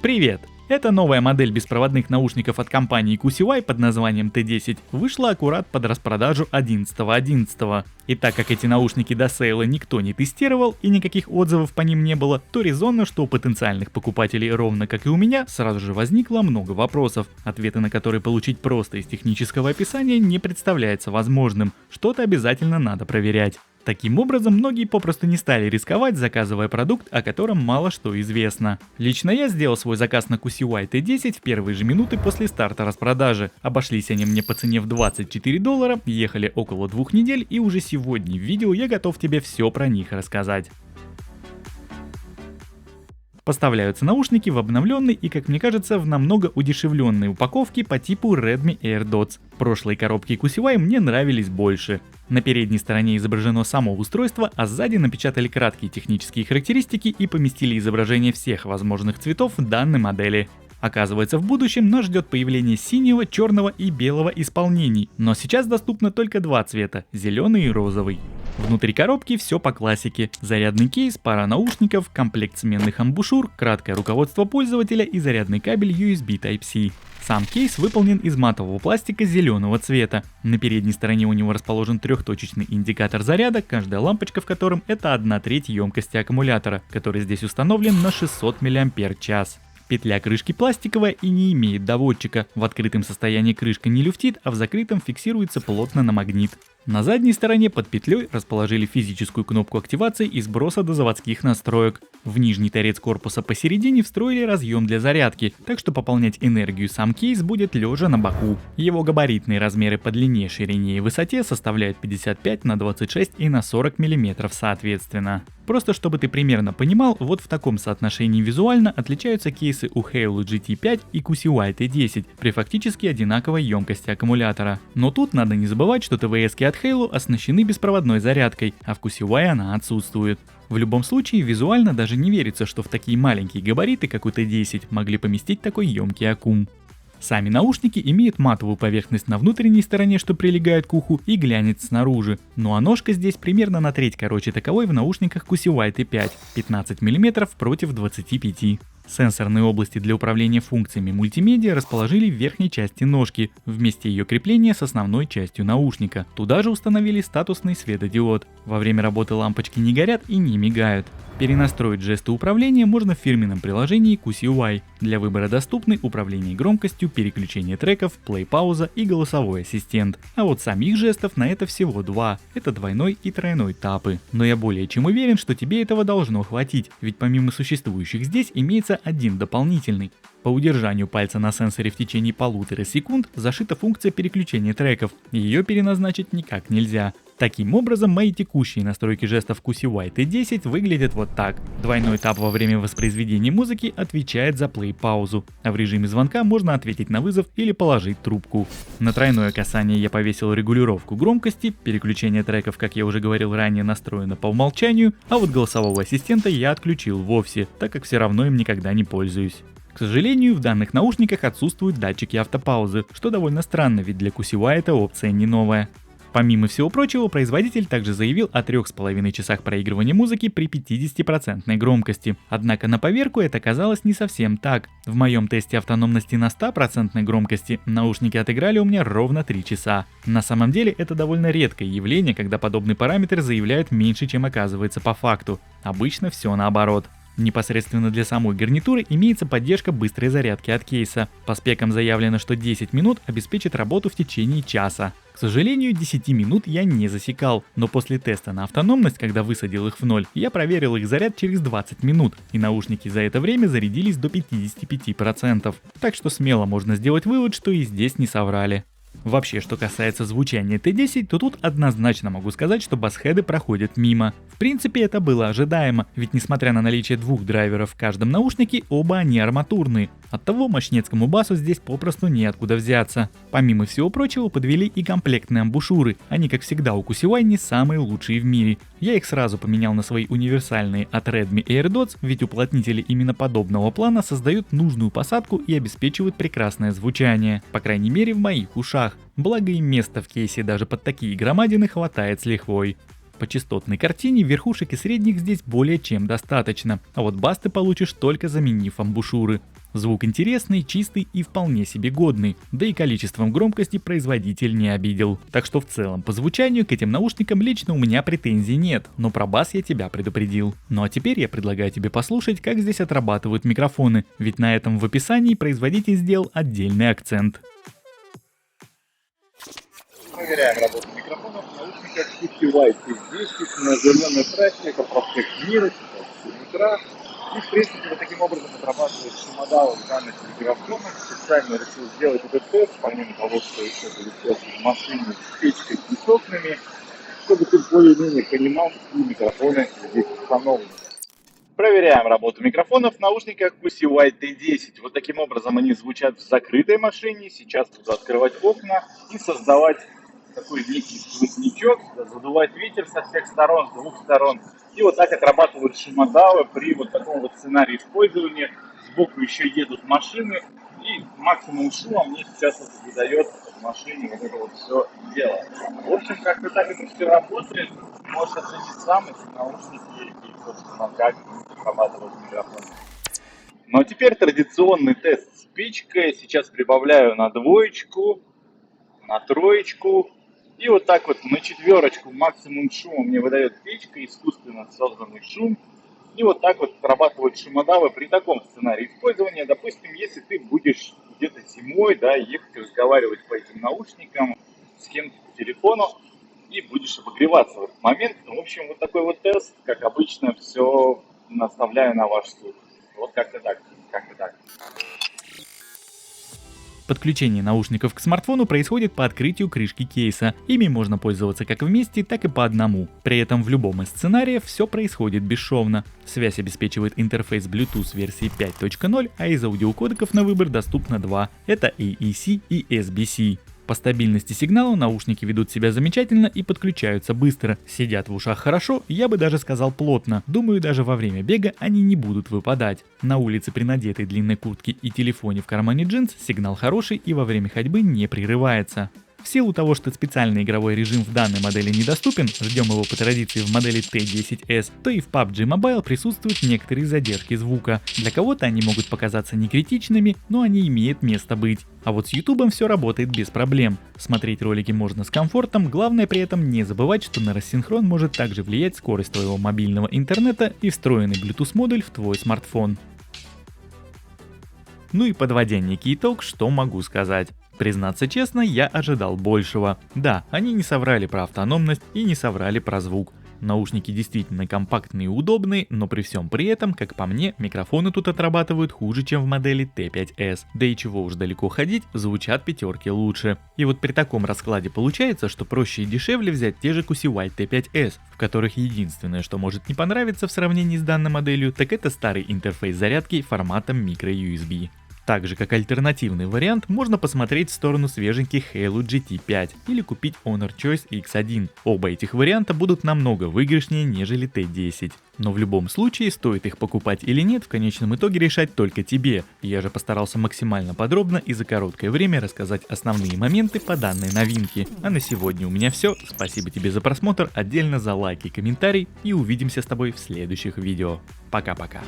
Привет! Эта новая модель беспроводных наушников от компании QCY под названием T10 вышла аккурат под распродажу 11.11. И так как эти наушники до сейла никто не тестировал и никаких отзывов по ним не было, то резонно, что у потенциальных покупателей, ровно как и у меня, сразу же возникло много вопросов, ответы на которые получить просто из технического описания не представляется возможным, что-то обязательно надо проверять. Таким образом, многие попросту не стали рисковать, заказывая продукт, о котором мало что известно. Лично я сделал свой заказ на QCY T10 в первые же минуты после старта распродажи. Обошлись они мне по цене в $24, ехали около 2 недель, и уже сегодня в видео я готов тебе все про них рассказать. Поставляются наушники в обновленной и, как мне кажется, в намного удешевленной упаковке по типу Redmi AirDots. Прошлые коробки QCY мне нравились больше. На передней стороне изображено само устройство, а сзади напечатали краткие технические характеристики и поместили изображение всех возможных цветов данной модели. Оказывается, в будущем нас ждет появление синего, черного и белого исполнений, но сейчас доступно только два цвета – зеленый и розовый. Внутри коробки все по классике: зарядный кейс, пара наушников, комплект сменных амбушюр, краткое руководство пользователя и зарядный кабель USB Type-C. Сам кейс выполнен из матового пластика зеленого цвета. На передней стороне у него расположен трехточечный индикатор заряда, каждая лампочка в котором это 1/3 емкости аккумулятора, который здесь установлен на 600 мАч. Петля крышки пластиковая и не имеет доводчика. В открытом состоянии крышка не люфтит, а в закрытом фиксируется плотно на магнит. На задней стороне под петлей расположили физическую кнопку активации и сброса до заводских настроек. В нижний торец корпуса посередине встроили разъем для зарядки, так что пополнять энергию сам кейс будет лежа на боку. Его габаритные размеры по длине, ширине и высоте составляют 55 на 26 и на 40 мм соответственно. Просто чтобы ты примерно понимал, вот в таком соотношении визуально отличаются кейсы у Halo GT5 и QCY T10 при фактически одинаковой емкости аккумулятора. Но тут надо не забывать, что ТВС-ки от Halo оснащены беспроводной зарядкой, а в QCY она отсутствует. В любом случае, визуально даже не верится, что в такие маленькие габариты, как у T10, могли поместить такой емкий аккум. Сами наушники имеют матовую поверхность на внутренней стороне, что прилегает к уху, и глянец снаружи. Ну а ножка здесь примерно на треть короче таковой в наушниках QCY T5, 15 мм против 25. Сенсорные области для управления функциями мультимедиа расположили в верхней части ножки, в месте ее крепления с основной частью наушника. Туда же установили статусный светодиод. Во время работы лампочки не горят и не мигают. Перенастроить жесты управления можно в фирменном приложении QCY. Для выбора доступны управление громкостью, переключение треков, плей-пауза и голосовой ассистент. А вот самих жестов на это всего два. Это двойной и тройной тапы. Но я более чем уверен, что тебе этого должно хватить, ведь помимо существующих здесь имеется один дополнительный. По удержанию пальца на сенсоре в течение 1,5 секунд зашита функция переключения треков. Ее переназначить никак нельзя. Таким образом, мои текущие настройки жестов QCY T10 выглядят вот так. Двойной тап во время воспроизведения музыки отвечает за плей-паузу, а в режиме звонка можно ответить на вызов или положить трубку. На тройное касание я повесил регулировку громкости, переключение треков, как я уже говорил ранее, настроено по умолчанию, а вот голосового ассистента я отключил вовсе, так как все равно им никогда не пользуюсь. К сожалению, в данных наушниках отсутствуют датчики автопаузы, что довольно странно, ведь для QCY эта опция не новая. Помимо всего прочего, производитель также заявил о 3,5 часах проигрывания музыки при 50% громкости. Однако на поверку это казалось не совсем так. В моем тесте автономности на 100% громкости наушники отыграли у меня ровно 3 часа. На самом деле это довольно редкое явление, когда подобный параметр заявляют меньше, чем оказывается по факту. Обычно все наоборот. Непосредственно для самой гарнитуры имеется поддержка быстрой зарядки от кейса. По спекам заявлено, что 10 минут обеспечит работу в течение часа. К сожалению, 10 минут я не засекал, но после теста на автономность, когда высадил их в ноль, я проверил их заряд через 20 минут, и наушники за это время зарядились до 55%. Так что смело можно сделать вывод, что и здесь не соврали. Вообще, что касается звучания T10, то тут однозначно могу сказать, что басхеды проходят мимо. В принципе, это было ожидаемо, ведь несмотря на наличие двух драйверов в каждом наушнике, оба они арматурные. Оттого мощнецкому басу здесь попросту неоткуда взяться. Помимо всего прочего, подвели и комплектные амбушюры. Они, как всегда, у QCY не самые лучшие в мире. Я их сразу поменял на свои универсальные от Redmi AirDots, ведь уплотнители именно подобного плана создают нужную посадку и обеспечивают прекрасное звучание, по крайней мере в моих ушах. Благо и места в кейсе даже под такие громадины хватает с лихвой. По частотной картине верхушек и средних здесь более чем достаточно, а вот бас ты получишь только заменив амбушюры. Звук интересный, чистый и вполне себе годный, да и количеством громкости производитель не обидел. Так что в целом по звучанию к этим наушникам лично у меня претензий нет, но про бас я тебя предупредил. Ну а теперь я предлагаю тебе послушать, как здесь отрабатывают микрофоны, ведь на этом в описании производитель сделал отдельный акцент. Проверяем работу микрофонов в наушниках QC T10 на зеленой трассе, это проспект Мира, сейчас 7 утра. И, в принципе, вот таким образом отрабатывает шумодал в данных микрофонах. Специально решил сделать этот тест, помимо того, что еще залетел в машине с печкой и с окнами, чтобы ты более-менее понимал, какие микрофоны здесь установлены. Проверяем работу микрофонов в наушниках QC T10. Вот таким образом они звучат в закрытой машине. Сейчас буду открывать окна и создавать такой некий сквознячок, задувать ветер со всех сторон, с двух сторон. И вот так отрабатывают шумодавы при вот таком вот сценарии использования. Сбоку еще едут машины, и максимум шума мне сейчас вот выдает в машине вот это вот все дело. В общем, как-то так это все работает. Можешь оценить сам эти наушники и, собственно, как отрабатывать микрофон. Ну а теперь традиционный тест с печкой. Сейчас прибавляю на двоечку, на троечку. И вот так вот на четверочку максимум шума мне выдает печка, искусственно созданный шум. И вот так вот отрабатывают шумодавы при таком сценарии использования. Допустим, если ты будешь где-то зимой, да, ехать разговаривать по этим наушникам с кем-то по телефону и будешь обогреваться в этот момент. Ну, в общем, вот такой вот тест, как обычно, все наставляю на ваш суд. Вот как-то так, как-то так. Подключение наушников к смартфону происходит по открытию крышки кейса. Ими можно пользоваться как вместе, так и по одному. При этом в любом из сценариев все происходит бесшовно. Связь обеспечивает интерфейс Bluetooth версии 5.0, а из аудиокодеков на выбор доступно два. Это AEC и SBC. По стабильности сигнала наушники ведут себя замечательно и подключаются быстро. Сидят в ушах хорошо, я бы даже сказал плотно. Думаю, даже во время бега они не будут выпадать. На улице при надетой длинной куртке и телефоне в кармане джинс сигнал хороший и во время ходьбы не прерывается. В силу того, что специальный игровой режим в данной модели недоступен, ждем его по традиции в модели T10s, то и в PUBG Mobile присутствуют некоторые задержки звука. Для кого-то они могут показаться некритичными, но они имеют место быть. А вот с YouTube все работает без проблем. Смотреть ролики можно с комфортом, главное при этом не забывать, что на рассинхрон может также влиять скорость твоего мобильного интернета и встроенный Bluetooth модуль в твой смартфон. Ну и подводя некий итог, что могу сказать. Признаться честно, я ожидал большего. Да, они не соврали про автономность и не соврали про звук. Наушники действительно компактные и удобные, но при всем при этом, как по мне, микрофоны тут отрабатывают хуже, чем в модели T5s. Да и чего уж далеко ходить, звучат пятерки лучше. И вот при таком раскладе получается, что проще и дешевле взять те же QC T5s, в которых единственное, что может не понравиться в сравнении с данной моделью, так это старый интерфейс зарядки форматом microUSB. Так же, как альтернативный вариант, можно посмотреть в сторону свеженьких Halo GT5 или купить Honor Choice X1. Оба этих варианта будут намного выигрышнее, нежели T10. Но в любом случае, стоит их покупать или нет, в конечном итоге решать только тебе. Я же постарался максимально подробно и за короткое время рассказать основные моменты по данной новинке. А на сегодня у меня все. Спасибо тебе за просмотр, отдельно за лайк и комментарий, и увидимся с тобой в следующих видео. Пока-пока.